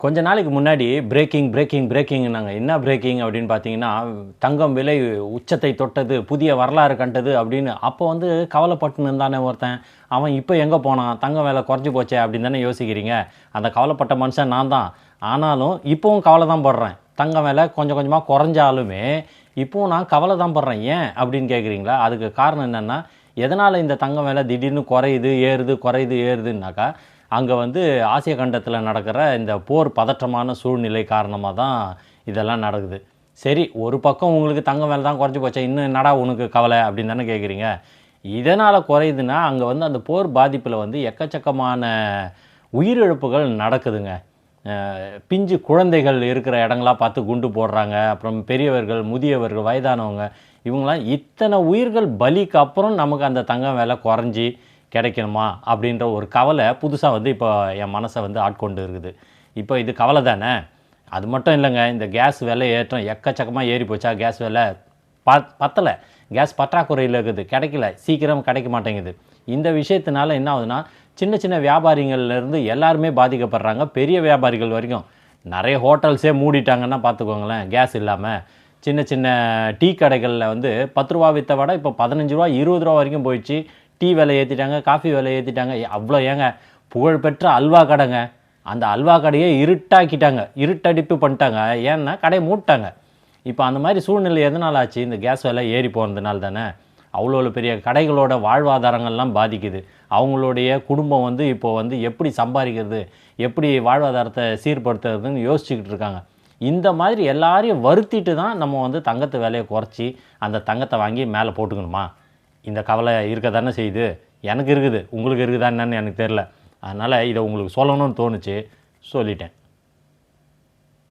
கொஞ்ச நாளைக்கு முன்னாடி பிரேக்கிங்னாங்க. என்ன பிரேக்கிங் அப்படின்னு பார்த்தீங்கன்னா, தங்கம் விலை உச்சத்தை தொட்டது, புதிய வரலாறு கண்டது அப்படின்னு. அப்போ வந்து கவலைப்பட்டுன்னு இருந்தானே ஒருத்தன், அவன் இப்போ எங்கே போனான்? தங்கம் விலை குறைஞ்சு போச்சே அப்படின்னு தானே யோசிக்கிறீங்க. அந்த கவலைப்பட்ட மனுஷன் நான் தான். ஆனாலும் இப்போவும் கவலை தான் படுறேன். தங்கம் விலை கொஞ்சம் கொஞ்சமாக குறைஞ்சாலுமே, இப்போவும் நான் கவலை தான் படுறேன். ஏன் அப்படின்னு கேட்குறீங்களா? அதுக்கு காரணம் என்னென்னா, எதனால் இந்த தங்கம் விலை திடீர்னு குறையுது, ஏறுது, குறையுது, ஏறுதுன்னாக்கா, அங்கே வந்து ஆசிய கண்டத்தில் நடக்கிற இந்த போர் பதற்றமான சூழ்நிலை காரணமாக தான் இதெல்லாம் நடக்குது. சரி, ஒரு பக்கம் உங்களுக்கு தங்கம் விலை தான் குறைஞ்சி போச்சே, இன்னும் என்னடா உனக்கு கவலை அப்படின்னு தானே கேட்குறீங்க. இதனால் குறையுதுன்னா, அங்கே வந்து அந்த போர் பாதிப்பில் வந்து எக்கச்சக்கமான உயிரிழப்புகள் நடக்குதுங்க. பிஞ்சு குழந்தைகள் இருக்கிற இடங்களாக பார்த்து குண்டு போடுறாங்க. அப்புறம் பெரியவர்கள், முதியவர்கள், வயதானவங்க, இவங்களாம் இத்தனை உயிர்கள் பலிக்கு அப்புறம் நமக்கு அந்த தங்கம் விலை குறைஞ்சி கிடைக்கணுமா அப்படின்ற ஒரு கவலை புதுசாக வந்து இப்போ என் மனசை வந்து ஆட்கொண்டு இருக்குது. இப்போ இது கவலை தானே. அது மட்டும் இல்லைங்க, இந்த கேஸ் விலை ஏற்றம் எக்கச்சக்கமாக ஏறி போச்சா. கேஸ் விலை பத்தலை, கேஸ் பற்றாக்குறையில் இருக்குது, கிடைக்கல, சீக்கிரம் கிடைக்க மாட்டேங்குது. இந்த விஷயத்தினால என்ன ஆகுதுன்னா, சின்ன சின்ன வியாபாரிகள்லேருந்து எல்லாருமே பாதிக்கப்படுறாங்க. பெரிய வியாபாரிகள் வரைக்கும் நிறைய ஹோட்டல்ஸே மூடிட்டாங்கன்னா பார்த்துக்கோங்களேன், கேஸ் இல்லாமல். சின்ன சின்ன டீ கடைகளில் வந்து 10 ரூபா விற்ற வடை இப்போ 15 ரூபா 20 ரூபா வரைக்கும் போயிடுச்சு. டீ விலை ஏற்றிட்டாங்க, காஃபி விலை ஏற்றிட்டாங்க. அவ்வளோ ஏங்க, புகழ்பெற்ற அல்வா கடைங்க, அந்த அல்வா கடையே இருட்டாக்கிட்டாங்க, இருட்டடிப்பு பண்ணிட்டாங்க. ஏன்னா கடையை மூட்டாங்க. இப்போ அந்த மாதிரி சூழ்நிலை எதனால் ஆச்சு? இந்த கேஸ் விலை ஏறி போகிறதுனால தானே. அவ்வளோ பெரிய கடைகளோட வாழ்வாதாரங்கள்லாம் பாதிக்குது. அவங்களுடைய குடும்பம் வந்து இப்போது வந்து எப்படி சம்பாதிக்கிறது, எப்படி வாழ்வாதாரத்தை சீர்படுத்துறதுன்னு யோசிச்சுக்கிட்டு இருக்காங்க. இந்த மாதிரி எல்லாரையும் வருத்திட்டு தான் நம்ம வந்து தங்கத்து விலையை குறைச்சி அந்த தங்கத்தை வாங்கி மேலே போட்டுக்கணுமா? இந்த கவலை இருக்க தானே செய்யுது. எனக்கு இருக்குது, உங்களுக்கு இருக்குதா என்னன்னு எனக்கு தெரில. அதனால் இதை உங்களுக்கு சொல்லணும்னு தோணுச்சு, சொல்லிட்டேன்.